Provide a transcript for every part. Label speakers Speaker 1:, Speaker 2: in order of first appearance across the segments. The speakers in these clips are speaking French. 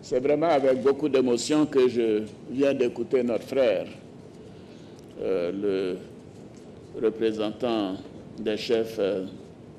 Speaker 1: C'est vraiment avec beaucoup d'émotion que je viens d'écouter notre frère, le représentant des chefs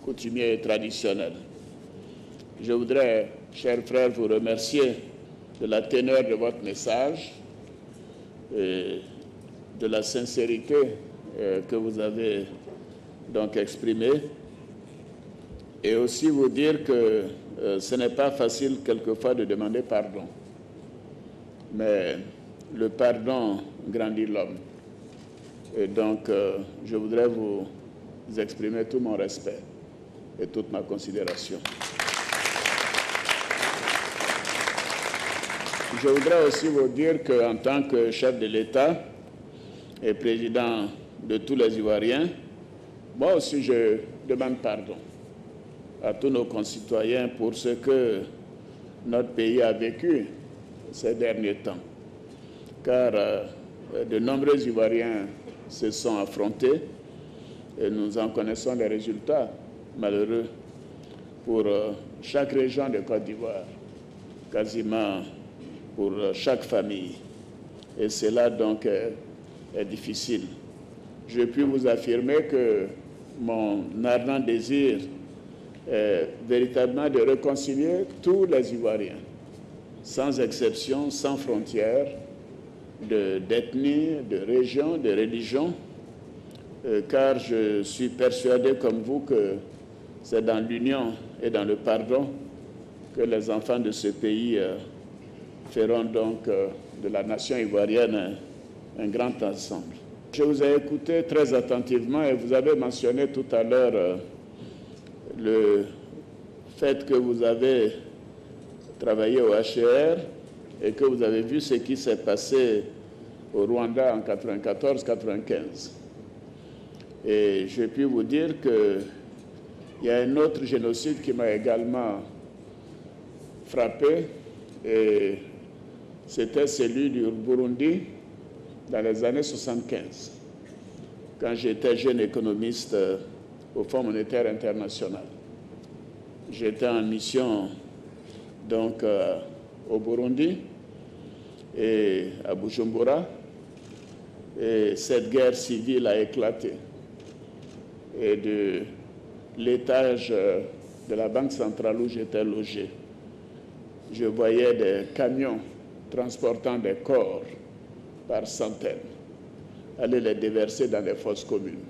Speaker 1: coutumiers et traditionnels. Je voudrais, chers frères, vous remercier de la teneur de votre message et de la sincérité que vous avez donc exprimée, et aussi vous dire que ce n'est pas facile quelquefois de demander pardon, mais le pardon grandit l'homme. Et donc, je voudrais vous exprimer tout mon respect et toute ma considération. Je voudrais aussi vous dire qu'en tant que chef de l'État et président de tous les Ivoiriens, moi aussi je demande pardon à tous nos concitoyens pour ce que notre pays a vécu ces derniers temps. Car de nombreux Ivoiriens se sont affrontés et nous en connaissons les résultats malheureux pour chaque région de Côte d'Ivoire, quasiment pour chaque famille. Et cela donc est difficile. Je puis vous affirmer que mon ardent désir est véritablement de réconcilier tous les Ivoiriens, sans exception, sans frontières, d'ethnie, de région, de religion, car je suis persuadé comme vous que c'est dans l'union et dans le pardon que les enfants de ce pays feront donc de la nation ivoirienne un grand ensemble. Je vous ai écouté très attentivement et vous avez mentionné tout à l'heure le fait que vous avez travaillé au HCR et que vous avez vu ce qui s'est passé au Rwanda en 1994-1995. Et je puis vous dire qu'il y a un autre génocide qui m'a également frappé, et c'était celui du Burundi dans les années 1975, quand j'étais jeune économiste au Fonds monétaire international. J'étais en mission donc au Burundi et à Bujumbura, et cette guerre civile a éclaté. Et de l'étage de la Banque centrale où j'étais logé, je voyais des camions transportant des corps par centaines aller les déverser dans les fosses communes.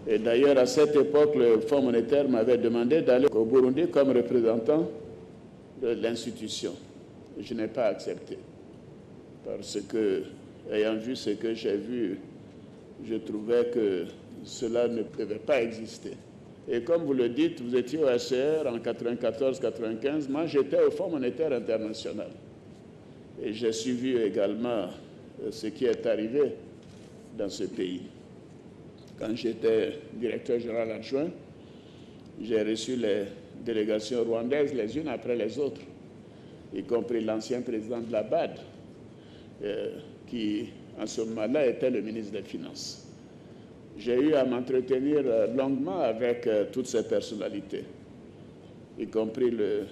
Speaker 1: Et d'ailleurs, à cette époque, le Fonds monétaire m'avait demandé d'aller au Burundi comme représentant de l'institution. Je n'ai pas accepté, parce que, ayant vu ce que j'ai vu, je trouvais que cela ne devait pas exister. Et comme vous le dites, vous étiez au HCR en 1994-1995, moi j'étais au Fonds monétaire international. Et j'ai suivi également ce qui est arrivé dans ce pays. Quand j'étais directeur général adjoint, j'ai reçu les délégations rwandaises les unes après les autres, y compris l'ancien président de la BAD, qui en ce moment-là était le ministre des Finances. J'ai eu à m'entretenir longuement avec toutes ces personnalités, y compris le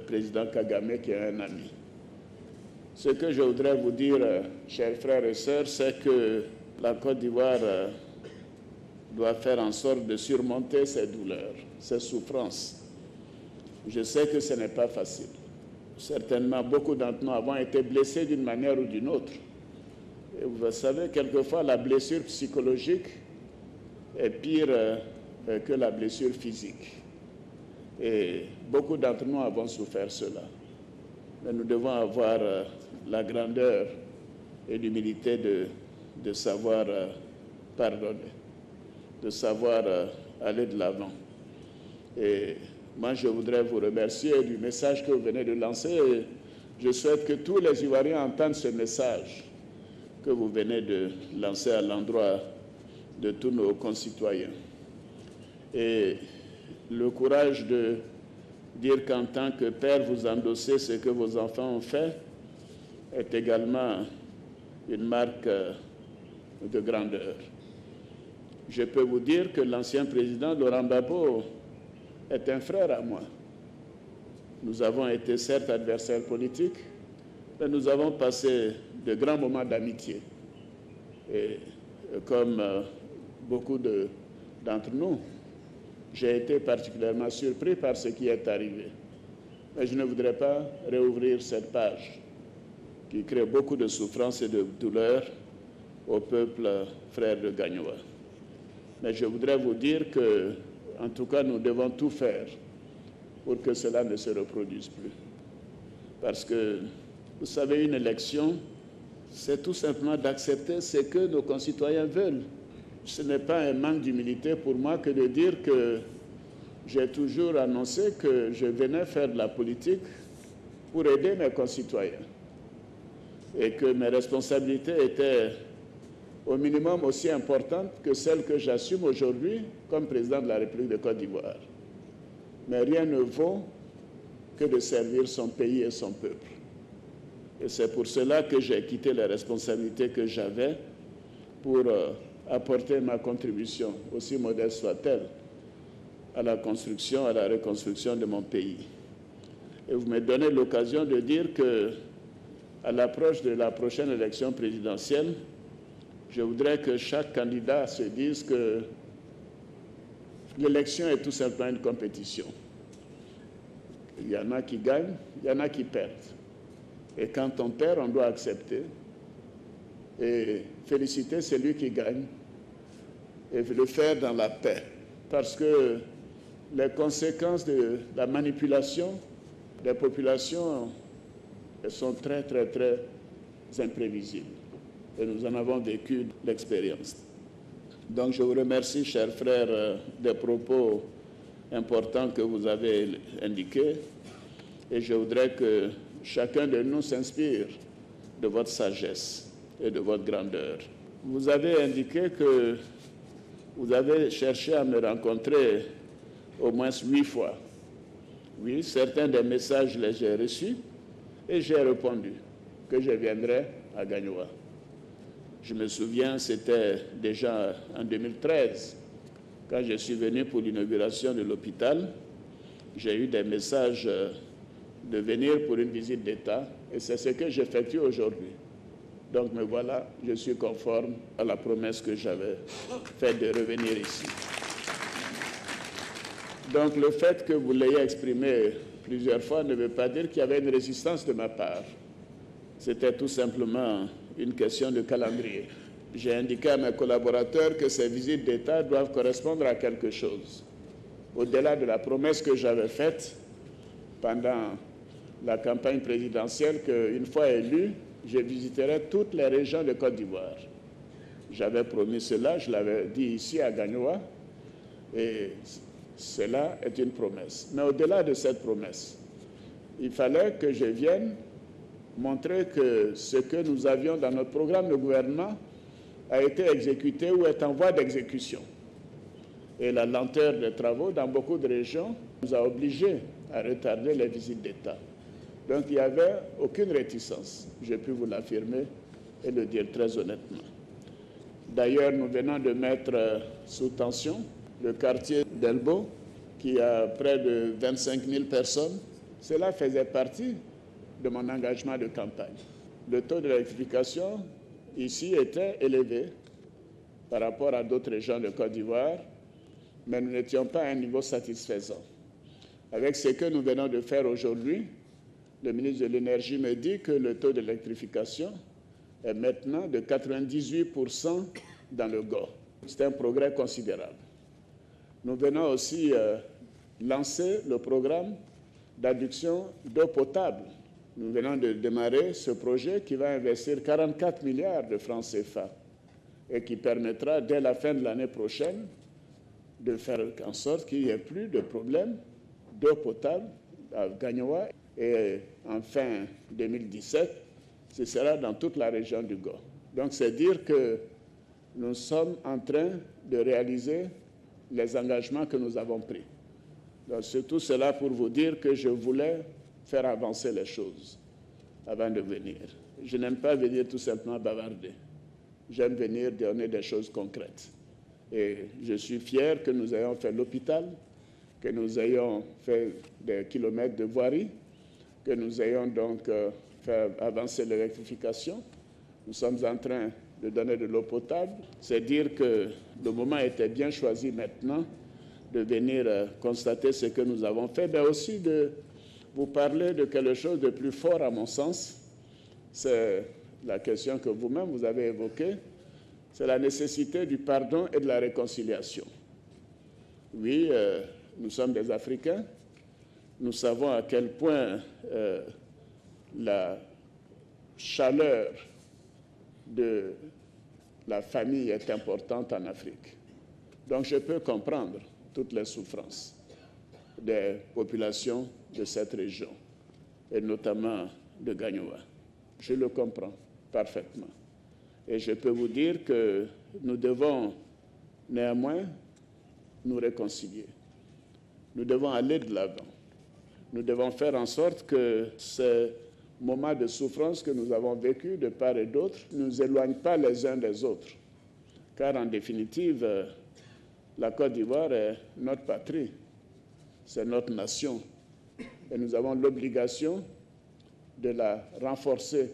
Speaker 1: président Kagame, qui est un ami. Ce que je voudrais vous dire, chers frères et sœurs, c'est que la Côte d'Ivoire doit faire en sorte de surmonter ses douleurs, ses souffrances. Je sais que ce n'est pas facile. Certainement, beaucoup d'entre nous avons été blessés d'une manière ou d'une autre. Et vous savez, quelquefois, la blessure psychologique est pire que la blessure physique. Et beaucoup d'entre nous avons souffert cela. Mais nous devons avoir la grandeur et l'humilité de savoir pardonner, de savoir aller de l'avant. Et moi, je voudrais vous remercier du message que vous venez de lancer. Et je souhaite que tous les Ivoiriens entendent ce message que vous venez de lancer à l'endroit de tous nos concitoyens. Et le courage de dire qu'en tant que père, vous endossez ce que vos enfants ont fait est également une marque de grandeur. Je peux vous dire que l'ancien président Laurent Gbagbo est un frère à moi. Nous avons été certes adversaires politiques, mais nous avons passé de grands moments d'amitié. Et comme beaucoup d'entre nous, j'ai été particulièrement surpris par ce qui est arrivé. Mais je ne voudrais pas réouvrir cette page qui crée beaucoup de souffrance et de douleur au peuple frère de Gagnoa. Mais je voudrais vous dire que, en tout cas, nous devons tout faire pour que cela ne se reproduise plus. Parce que, vous savez, une élection, c'est tout simplement d'accepter ce que nos concitoyens veulent. Ce n'est pas un manque d'humilité pour moi que de dire que j'ai toujours annoncé que je venais faire de la politique pour aider mes concitoyens et que mes responsabilités étaient au minimum aussi importantes que celles que j'assume aujourd'hui comme président de la République de Côte d'Ivoire. Mais rien ne vaut que de servir son pays et son peuple. Et c'est pour cela que j'ai quitté les responsabilités que j'avais pour apporter ma contribution, aussi modeste soit-elle, à la construction, à la reconstruction de mon pays. Et vous me donnez l'occasion de dire que, à l'approche de la prochaine élection présidentielle, je voudrais que chaque candidat se dise que l'élection est tout simplement une compétition. Il y en a qui gagnent, il y en a qui perdent. Et quand on perd, on doit accepter et féliciter celui qui gagne et le faire dans la paix. Parce que les conséquences de la manipulation des populations sont très, très, très imprévisibles. Et nous en avons vécu l'expérience. Donc je vous remercie, chers frères, des propos importants que vous avez indiqués. Et je voudrais que chacun de nous s'inspire de votre sagesse et de votre grandeur. Vous avez indiqué que vous avez cherché à me rencontrer au moins 8 fois. Oui, certains des messages les j'ai reçus et j'ai répondu que je viendrai à Gagnoa. Je me souviens, c'était déjà en 2013, quand je suis venu pour l'inauguration de l'hôpital. J'ai eu des messages de venir pour une visite d'État et c'est ce que j'effectue aujourd'hui. Donc me voilà, je suis conforme à la promesse que j'avais faite de revenir ici. Donc le fait que vous l'ayez exprimé plusieurs fois ne veut pas dire qu'il y avait une résistance de ma part. C'était tout simplement une question de calendrier. J'ai indiqué à mes collaborateurs que ces visites d'État doivent correspondre à quelque chose. Au-delà de la promesse que j'avais faite pendant la campagne présidentielle, qu'une fois élu, je visiterai toutes les régions de Côte d'Ivoire. J'avais promis cela, je l'avais dit ici à Gagnoa, et cela est une promesse. Mais au-delà de cette promesse, il fallait que je vienne montrer que ce que nous avions dans notre programme de gouvernement a été exécuté ou est en voie d'exécution. Et la lenteur des travaux dans beaucoup de régions nous a obligés à retarder les visites d'État. Donc il n'y avait aucune réticence, j'ai pu vous l'affirmer et le dire très honnêtement. D'ailleurs, nous venons de mettre sous tension le quartier d'Elbo, qui a près de 25 000 personnes. Cela faisait partie de mon engagement de campagne. Le taux d'électrification ici était élevé par rapport à d'autres régions de Côte d'Ivoire, mais nous n'étions pas à un niveau satisfaisant. Avec ce que nous venons de faire aujourd'hui, le ministre de l'Énergie me dit que le taux d'électrification est maintenant de 98% dans le GO. C'est un progrès considérable. Nous venons aussi lancer le programme d'adduction d'eau potable. Nous venons de démarrer ce projet qui va investir 44 milliards de francs CFA et qui permettra, dès la fin de l'année prochaine, de faire en sorte qu'il n'y ait plus de problème d'eau potable à Gagnoa. Et en fin 2017, ce sera dans toute la région du GO. Donc, c'est dire que nous sommes en train de réaliser les engagements que nous avons pris. Donc, c'est tout cela pour vous dire que je voulais faire avancer les choses avant de venir. Je n'aime pas venir tout simplement bavarder. J'aime venir donner des choses concrètes. Et je suis fier que nous ayons fait l'hôpital, que nous ayons fait des kilomètres de voirie, que nous ayons donc fait avancer l'électrification. Nous sommes en train de donner de l'eau potable. C'est dire que le moment était bien choisi maintenant de venir constater ce que nous avons fait, mais aussi de vous parler de quelque chose de plus fort à mon sens. C'est la question que vous-même vous avez évoquée, c'est la nécessité du pardon et de la réconciliation. Oui, nous sommes des Africains, nous savons à quel point la chaleur de la famille est importante en Afrique. Donc je peux comprendre toutes les souffrances des populations de cette région, et notamment de Gagnoa. Je le comprends parfaitement. Et je peux vous dire que nous devons néanmoins nous réconcilier. Nous devons aller de l'avant. Nous devons faire en sorte que ces moments de souffrance que nous avons vécus de part et d'autre ne nous éloignent pas les uns des autres. Car en définitive, la Côte d'Ivoire est notre patrie, c'est notre nation. Et nous avons l'obligation de la renforcer,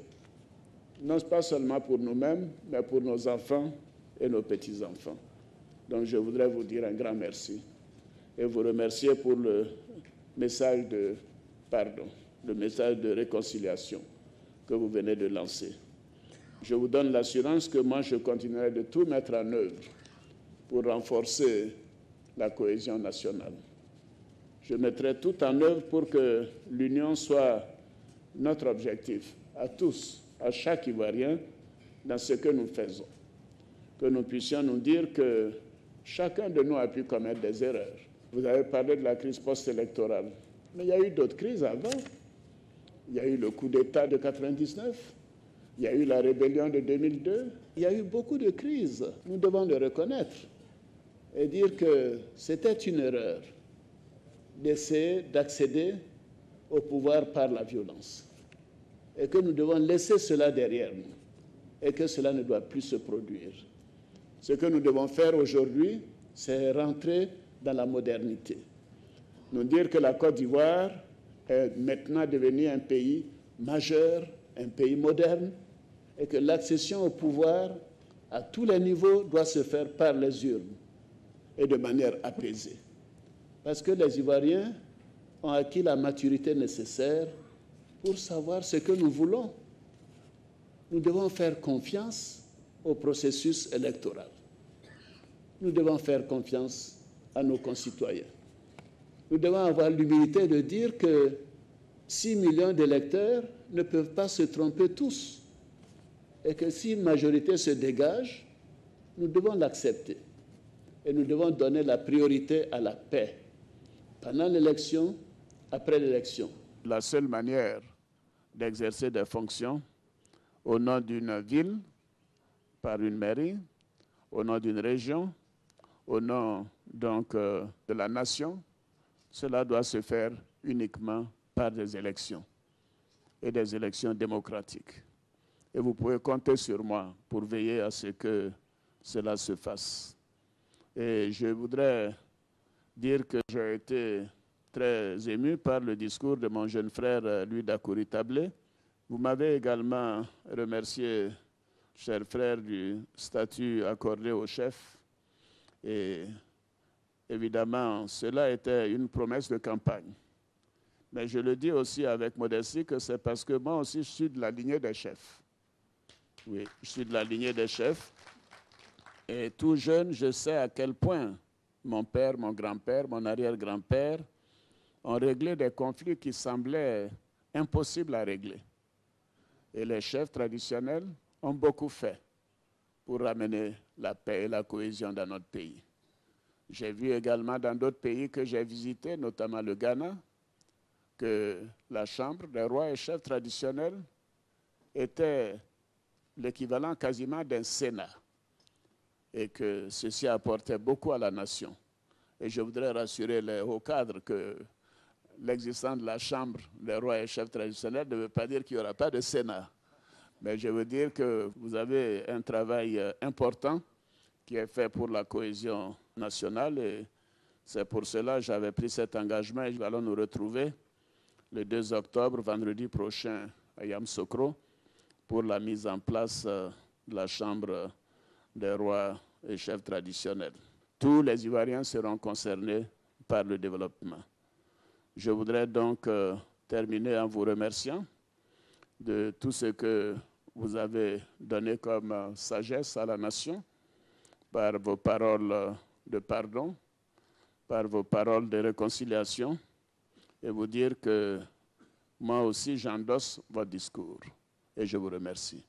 Speaker 1: non pas seulement pour nous-mêmes, mais pour nos enfants et nos petits-enfants. Donc je voudrais vous dire un grand merci et vous remercier pour le message de pardon, le message de réconciliation que vous venez de lancer. Je vous donne l'assurance que moi, je continuerai de tout mettre en œuvre pour renforcer la cohésion nationale. Je mettrai tout en œuvre pour que l'union soit notre objectif, à tous, à chaque Ivoirien, dans ce que nous faisons. Que nous puissions nous dire que chacun de nous a pu commettre des erreurs. Vous avez parlé de la crise post-électorale, mais il y a eu d'autres crises avant. Il y a eu le coup d'État de 1999, il y a eu la rébellion de 2002, il y a eu beaucoup de crises. Nous devons le reconnaître et dire que c'était une erreur d'essayer d'accéder au pouvoir par la violence et que nous devons laisser cela derrière nous et que cela ne doit plus se produire. Ce que nous devons faire aujourd'hui, c'est rentrer dans la modernité. Nous dire que la Côte d'Ivoire est maintenant devenue un pays majeur, un pays moderne, et que l'accession au pouvoir à tous les niveaux doit se faire par les urnes et de manière apaisée. Parce que les Ivoiriens ont acquis la maturité nécessaire pour savoir ce que nous voulons. Nous devons faire confiance au processus électoral. Nous devons faire confiance à nos concitoyens. Nous devons avoir l'humilité de dire que 6 millions d'électeurs ne peuvent pas se tromper tous et que si une majorité se dégage, nous devons l'accepter et nous devons donner la priorité à la paix pendant l'élection, après l'élection. La seule manière d'exercer des fonctions au nom d'une ville, par une mairie, au nom d'une région, au nom donc de la nation, cela doit se faire uniquement par des élections et des élections démocratiques. Et vous pouvez compter sur moi pour veiller à ce que cela se fasse. Et je voudrais dire que j'ai été très ému par le discours de mon jeune frère Louis Dakouri Tablé. Vous m'avez également remercié, cher frère, du statut accordé au chef. Et évidemment, cela était une promesse de campagne. Mais je le dis aussi avec modestie que c'est parce que moi aussi je suis de la lignée des chefs. Oui, je suis de la lignée des chefs. Et tout jeune, je sais à quel point mon père, mon grand-père, mon arrière-grand-père ont réglé des conflits qui semblaient impossibles à régler. Et les chefs traditionnels ont beaucoup fait pour ramener la paix et la cohésion dans notre pays. J'ai vu également dans d'autres pays que j'ai visités, notamment le Ghana, que la Chambre des rois et chefs traditionnels était l'équivalent quasiment d'un Sénat et que ceci apportait beaucoup à la nation. Et je voudrais rassurer les hauts cadres que l'existence de la Chambre des rois et chefs traditionnels ne veut pas dire qu'il n'y aura pas de Sénat. Mais je veux dire que vous avez un travail important qui est fait pour la cohésion nationale et C'est pour cela que j'avais pris cet engagement et nous allons nous retrouver le 2 octobre, vendredi prochain, à Yamoussoukro, pour la mise en place de la Chambre des rois et chefs traditionnels. Tous les Ivoiriens seront concernés par le développement. Je voudrais donc terminer en vous remerciant de tout ce que vous avez donné comme sagesse à la nation par vos paroles de pardon, par vos paroles de réconciliation, et vous dire que moi aussi j'endosse votre discours et je vous remercie.